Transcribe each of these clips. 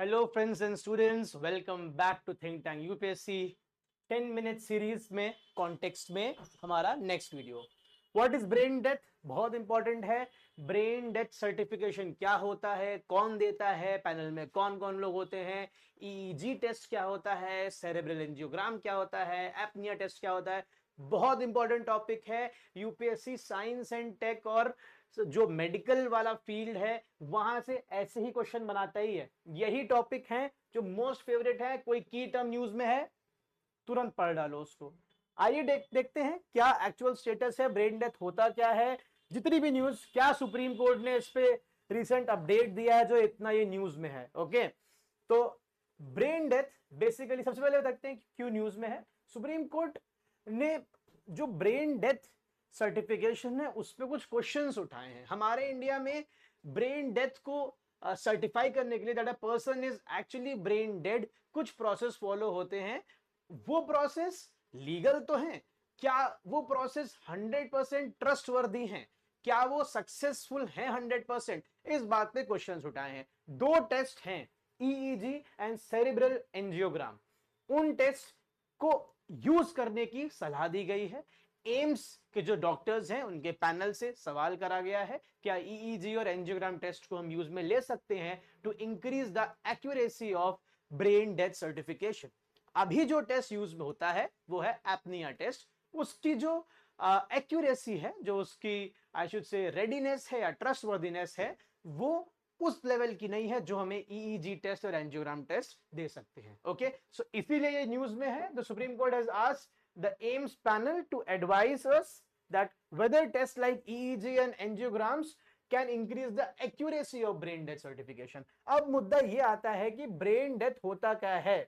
Hello friends and students, welcome back to Think Tank UPSC 10 minute series में context में हमारा next video. What is brain death? बहुत important है। Brain death certification क्या होता है, कौन देता है, पैनल में कौन कौन लोग होते हैं, ईईजी टेस्ट क्या होता है, सेरेब्रल एंजियोग्राम क्या होता है, एपनिया टेस्ट क्या होता है। बहुत इंपॉर्टेंट टॉपिक है। यूपीएससी साइंस एंड टेक और जो मेडिकल वाला फील्ड है वहां से ऐसे ही क्वेश्चन बनाता ही है। यही टॉपिक है जो मोस्ट फेवरेट है। कोई की टर्म न्यूज में है तुरंत पढ़ डालो उसको। आइए देखते हैं क्या एक्चुअल स्टेटस है, ब्रेन डेथ होता क्या है, जितनी भी न्यूज, क्या सुप्रीम कोर्ट ने इस पे रिसेंट अपडेट दिया है जो इतना ये न्यूज में है। ओके, तो ब्रेन डेथ बेसिकली सबसे पहले देखते हैं क्यों न्यूज में है। सुप्रीम कोर्ट ने जो ब्रेन डेथ सर्टिफिकेशन है उस पर कुछ क्वेश्चंस उठाए हैं। हमारे इंडिया में ब्रेन डेथ को सर्टिफाई करने के लिए that a person is actually brain dead कुछ प्रोसेस फॉलो होते हैं। वो प्रोसेस लीगल तो है, क्या वो प्रोसेस 100% ट्रस्टवर्दी हैं, क्या वो सक्सेसफुल है 100%, इस बात पे क्वेश्चंस उठाए हैं। दो टेस्ट हैं, ईईजी एंड सेरिब्रल एंजियोग्राम। उन टेस्ट को यूज करने की सलाह दी गई है। एम्स के जो डॉक्टर्स हैं उनके पैनल से सवाल करा गया है क्या ईईजी और एंजियोग्राम टेस्ट को हम यूज में ले सकते हैं to increase the accuracy of brain death certification. अभी जो टेस्ट यूज में होता है वो है एपनिया टेस्ट। उसकी जो एक्यूरेसी है, जो उसकी आई शुड से रेडीनेस है या ट्रस्टवर्दीनेस है, वो उस लेवल की नहीं है जो हमें ईईजी टेस्ट और एंजियोग्राम टेस्ट दे सकते हैं। ओके, सो इसीलिए ये न्यूज में है। The Supreme Court has asked the AIIMS panel to advise us that whether test like EEG and angiograms can increase the accuracy of brain death certification. अब मुद्दा ये आता है कि ब्रेन डेथ होता क्या है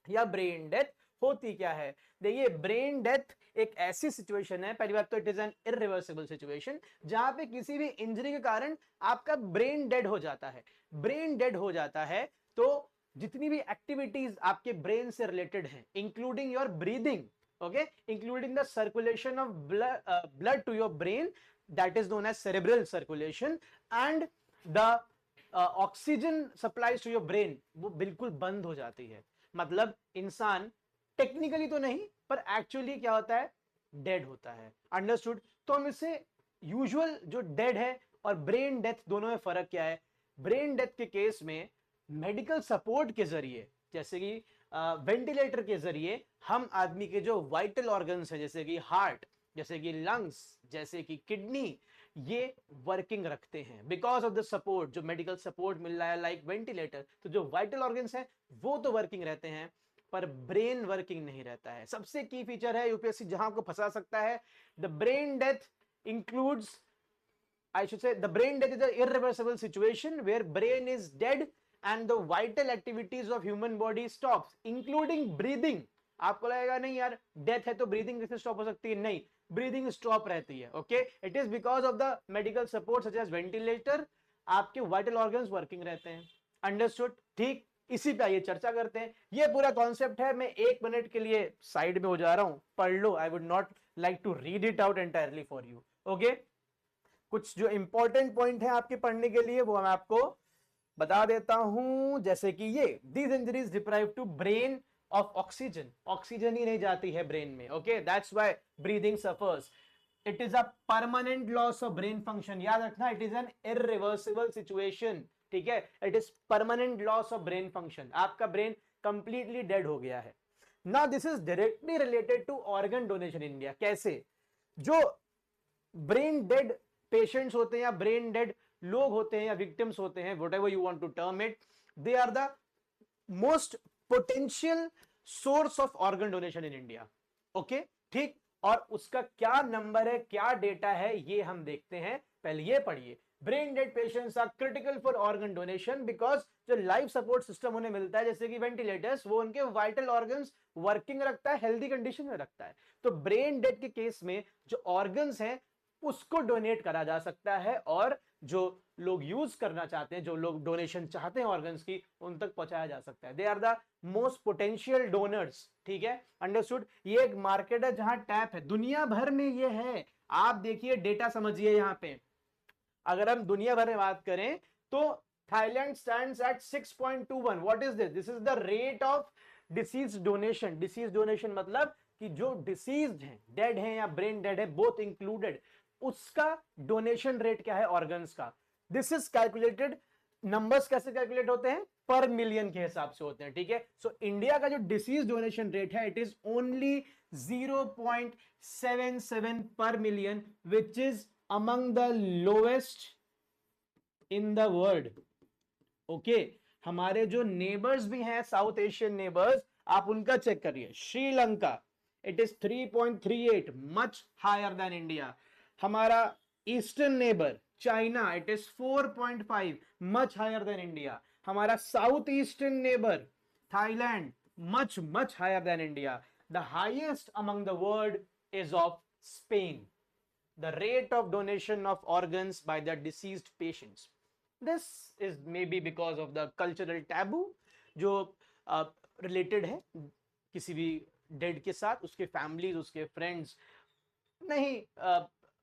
या ब्रेन डेथ होती क्या है। देखिए, ब्रेन डेथ एक ऐसी सिचुएशन है, पहली बात तो it is an irreversible situation जहां पे किसी भी इंजरी के कारण आपका ब्रेन डेड हो जाता है। ब्रेन डेड हो जाता है तो जितनी भी एक्टिविटीज आपके ब्रेन से रिलेटेड हैं, including your breathing, okay, including the circulation of blood to your brain, that is known as cerebral circulation, and the oxygen supplies to your brain, वो बिल्कुल बंद हो जाती है। मतलब इंसान टेक्निकली तो नहीं पर एक्चुअली क्या होता है, डेड होता है। अंडरस्टूड? तो हम इससे यूजुअल जो डेड है और ब्रेन डेथ दोनों में फर्क क्या है। ब्रेन डेथ के केस में मेडिकल सपोर्ट के जरिए, जैसे कि वेंटिलेटर के जरिए हम आदमी के जो वाइटल ऑर्गन्स है, जैसे कि हार्ट, जैसे कि लंग्स, जैसे कि किडनी, ये वर्किंग रखते हैं बिकॉज ऑफ द सपोर्ट, जो मेडिकल सपोर्ट मिल रहा है लाइक वेंटिलेटर। तो जो वाइटल ऑर्गन्स हैं वो तो वर्किंग रहते हैं पर ब्रेन वर्किंग नहीं रहता है। सबसे की फीचर है यूपीएससी जहां आपको फंसा सकता है, the brain death includes, I should say the brain death is an irreversible situation where brain is dead and the vital activities of human body stops including breathing। आपको लगेगा नहीं यार डेथ है तो ब्रीदिंग कैसे स्टॉप हो सकती है? नहीं, ब्रीदिंग स्टॉप रहती है। Okay, it is because of the medical support such as ventilator, आपके वाइटल ऑर्गन्स वर्किंग रहते हैं। अंडरस्टूड? ठीक, इसी पे आइए चर्चा करते हैं। ये पूरा कॉन्सेप्ट है। मैं 1 मिनट के लिए साइड में हो जा रहा हूं, पढ़ लो। I would not like to read it out entirely for you. Okay, कुछ जो इंपॉर्टेंट पॉइंट है आपके पढ़ने के लिए वो मैं आपको बता देता हूं। जैसे कि ये these injuries deprive to brain of oxygen, oxygen ही नहीं जाती है ब्रेन में। Okay, that's why breathing suffers. It is a permanent loss of brain function. याद रखना, it is an irreversible situation. ठीक है, it is permanent loss of brain function. आपका ब्रेन कंप्लीटली डेड हो गया है। Now this is directly related to organ donation in India. कैसे? जो ब्रेन डेड पेशेंट्स होते हैं या ब्रेन डेड लोग होते हैं या विक्टिम्स होते हैं, whatever you want to term it, they are the most potential source of organ donation in India. Okay, ठीक, और उसका क्या नंबर है, क्या डेटा है, ये हम देखते हैं। पहले ये पढ़िए, brain dead patients are critical for organ donation because जो लाइफ सपोर्ट सिस्टम उन्हें मिलता है जैसे कि वेंटिलेटर्स, वो उनके वाइटल ऑर्गन्स वर्किंग रखता है, हेल्दी कंडीशन में रखता है। तो ब्रेन डेड के केस में जो ऑर्गन्स हैं उसको डोनेट करा जा सकता है और जो लोग यूज करना चाहते हैं, जो लोग डोनेशन चाहते हैं ऑर्गन्स की, उन तक पहुंचाया जा सकता है। They are the most potential donors. ठीक है, अंडरस्टूड? ये एक मार्केट है जहां टैप है, दुनिया भर में ये है। आप देखिए, डेटा समझिए। यहां पे अगर हम दुनिया भर में बात करें तो Thailand stands at 6.21. What is this? This is the rate of deceased donation. Deceased donation मतलब कि जो डिसीज्ड हैं, डेड हैं या ब्रेन डेड है, बोथ इंक्लूडेड, उसका डोनेशन रेट क्या है ऑर्गन्स का. This is calculated. नंबर्स कैसे कैलकुलेट होते हैं? पर मिलियन के हिसाब से होते हैं. ठीक है. सो इंडिया का जो डिसीज डोनेशन रेट है, इट इज ओनली 0.77 पर million, which is among the lowest in the world. Okay. हमारे जो नेबर्स भी हैं, साउथ एशियन नेबर्स, आप उनका चेक करिए. Sri Lanka, it is 3.38, much higher than India. हमारा eastern neighbour China, it is 4.5, much higher than India. हमारा south eastern neighbour Thailand, much much higher than India. The highest among the world is of Spain. The rate of donation of organs by the deceased patients. This is maybe because of the cultural taboo जो related है किसी भी dead के साथ. उसके families, उसके friends नहीं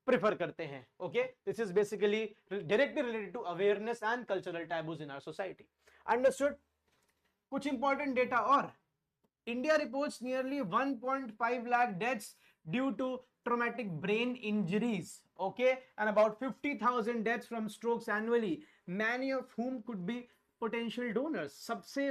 prefer करते हैं. Okay. This is basically directly related to awareness and cultural taboos in our society. Understood. कुछ इंपॉर्टेंट डेटा और. India reports nearly 1.5 lakh deaths due to traumatic brain injuries, okay, and about 50,000 deaths from strokes annually, many of whom could be potential donors. सबसे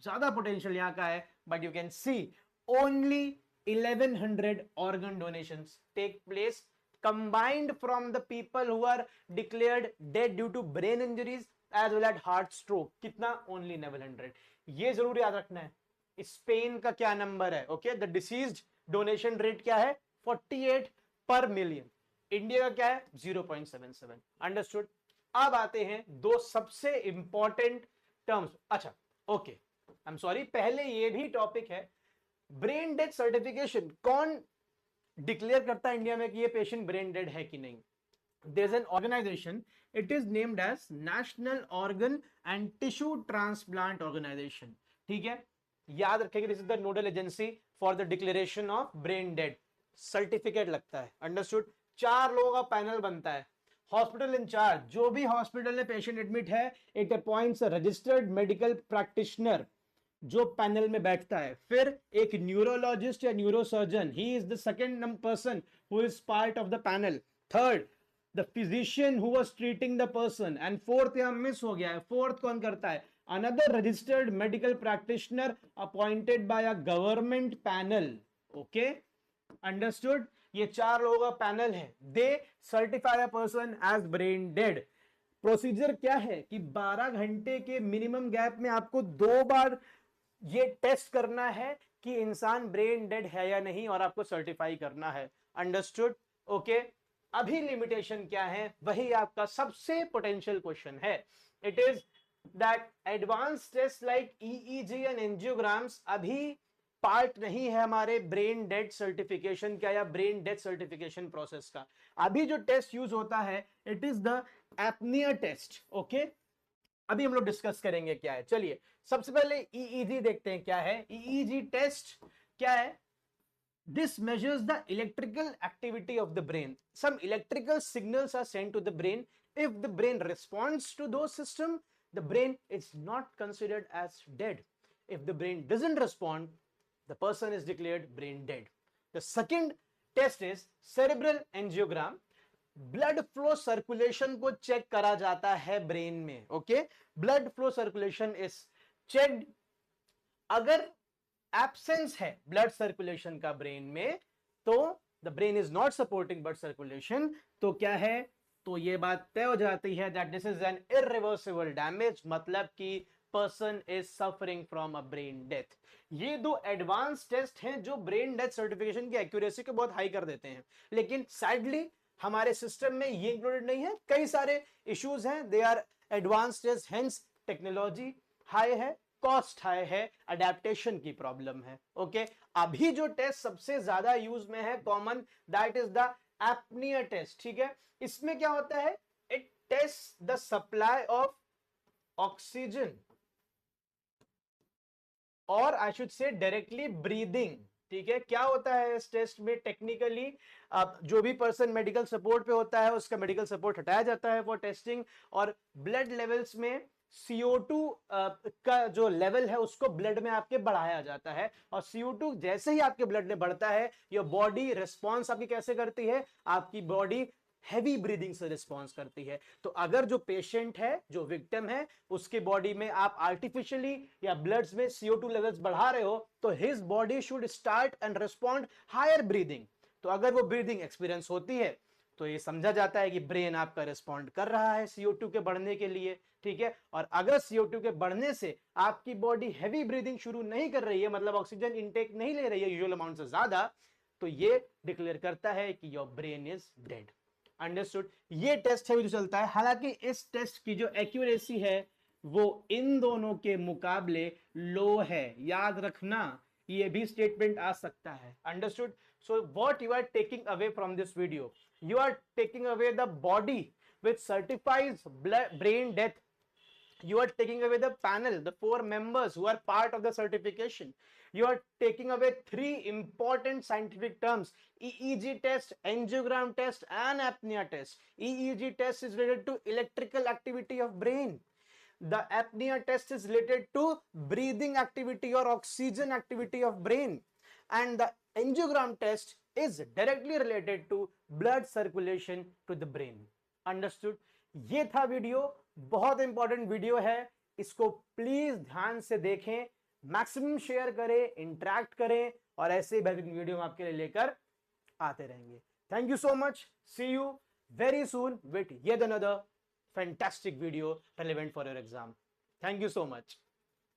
ज्यादा potential यहाँ का है, but you can see only 1100 organ donations take place combined from the people who are declared dead due to brain injuries as well as heart stroke. कितना? Only 1100. ये जरूर याद रखना है. स्पेन का क्या नंबर है? Okay. The deceased donation rate क्या है? 48 पर मिलियन. इंडिया का क्या है? 0.77. अंडरस्टूड. अब आते हैं दो सबसे इंपॉर्टेंट टर्म्स. अच्छा, ओके, आई एम सॉरी, पहले ये भी टॉपिक है. ब्रेन डेथ सर्टिफिकेशन कौन डिक्लेयर करता है इंडिया में कि ये पेशेंट ब्रेन डेड है कि नहीं? There is an organization, it is named as national organ and tissue transplant organization. ठीक है. याद रखेंगे, this is the nodal agency for the declaration of brain dead. Certificate लगता है. अंडरस्टूड. 4 लोगों का पैनल बनता है. हॉस्पिटल इंचार्ज, जो भी हॉस्पिटल में पेशेंट एडमिट है, it appoints a registered medical practitioner जो पैनल में बैठता है. फिर एक न्यूरोलॉजिस्ट या neurosurgeon, he is the second person who is part of the panel. Third, the physician who was treating the person. And fourth यहां miss हो गया है. फोर्थ कौन करता है? Another registered medical practitioner appointed by a government panel. Okay, understood? ये 4 लोगों का पैनल है. They certify a person as brain dead. Procedure क्या है कि 12 घंटे के मिनिमम गैप में आपको 2 बार ये टेस्ट करना है कि इंसान ब्रेन डेड है या नहीं, और आपको सर्टिफाई करना है. अंडरस्टूड? ओके. अभी लिमिटेशन क्या है? वही आपका सबसे पोटेंशियल क्वेश्चन है. It is that advanced tests like EEG and angiograms अभी पार्ट नहीं है हमारे ब्रेन डेड सर्टिफिकेशन का या ब्रेन डेथ सर्टिफिकेशन प्रोसेस का. अभी जो टेस्ट यूज होता है, it is the apnoea test. Okay. अभी हम लोग डिस्कस करेंगे क्या है. चलिए, सबसे पहले EEG देखते हैं क्या है. EEG टेस्ट क्या है? This measures the electrical activity of the brain. Some electrical signals are sent to the brain. If the brain responds to those systems, the brain is not considered as dead. If the brain doesn't respond, the person is declared brain dead. The second test is cerebral angiogram. Blood flow circulation को check करा जाता है brain में. Okay. Blood flow circulation is checked. अगर absence है blood circulation का brain में, तो the brain is not supporting blood circulation. तो क्या है? तो ये बात तय हो जाती है that this is an irreversible damage, मतलब कि person is suffering from a brain death. ये दो एडवांस टेस्ट हैं जो ब्रेन डेथ सर्टिफिकेशन की एक्यूरेसी को बहुत हाई कर देते हैं, लेकिन सैडली हमारे सिस्टम में ये इंक्लूडेड नहीं है. कई सारे इश्यूज हैं. They are advance test, hence technology high है, कॉस्ट हाई है, अडेप्टेशन की प्रॉब्लम है. ओके. अभी जो टेस्ट सबसे ज्यादा यूज में है common, that is the apnoea test. ठीक है. इसमें क्या होता है? It test the supply of oxygen, और I should say directly breathing. ठीक है. क्या होता है इस टेस्ट में? टेक्निकली जो भी पर्सन मेडिकल सपोर्ट पे होता है, उसका मेडिकल सपोर्ट हटाया जाता है फॉर टेस्टिंग, और ब्लड लेवल्स में CO2 का जो लेवल है उसको ब्लड में आपके बढ़ाया जाता है, और CO2 जैसे ही आपके ब्लड में बढ़ता है, योर बॉडी रिस्पॉन्स आपकी कैसे करती है, आपकी बॉडी हैवी ब्रीदिंग से रिस्पॉन्स करती है। तो अगर जो पेशेंट है, जो विक्टिम है, उसके बॉडी में आप आर्टिफिशियली या ब्लड्स में CO2 लेवल्स बढ़ा रहे हो, तो his body should start and respond higher breathing. तो अगर वो ब्रीदिंग एक्सपीरियंस होती है तो ये समझा जाता है कि ब्रेन आपका रिस्पॉन्ड कर रहा है CO2 के बढ़ने के लिए, ठीक है। और अगर CO2 के बढ़ने से आपकी बॉडी हैवी ब्रीदिंग शुरू नहीं कर रही है, मतलब ऑक्सीजन इंटेक नहीं ले रही है यूजुअल अमाउंट से ज्यादा, तो ये डिक्लेयर करता है कि your brain is dead. Understood. ये टेस्ट है जो चलता है। हालांकि इस टेस्ट की जो एक्यूरेसी है वो इन दोनों के मुकाबले लो है, याद रखना, ये भी स्टेटमेंट आ सकता है। Understood. So what you are taking away from this video, you are taking away the body which certifies brain death. You are taking away the panel, the 4 members who are part of the certification. You are taking away 3 important scientific terms: EEG test, angiogram test, and apnea test. EEG test is related to electrical activity of brain. The apnea test is related to breathing activity or oxygen activity of brain, and the angiogram test is directly related to blood circulation to the brain. Understood? ये था video, बहुत important video है, इसको please ध्यान से देखें, maximum share करें, interact करें, और ऐसे ही बेहतरीन वीडियो हम आपके लिए लेकर आते रहेंगे। Thank you so much, see you very soon with yet another fantastic video relevant for your exam. Thank you so much.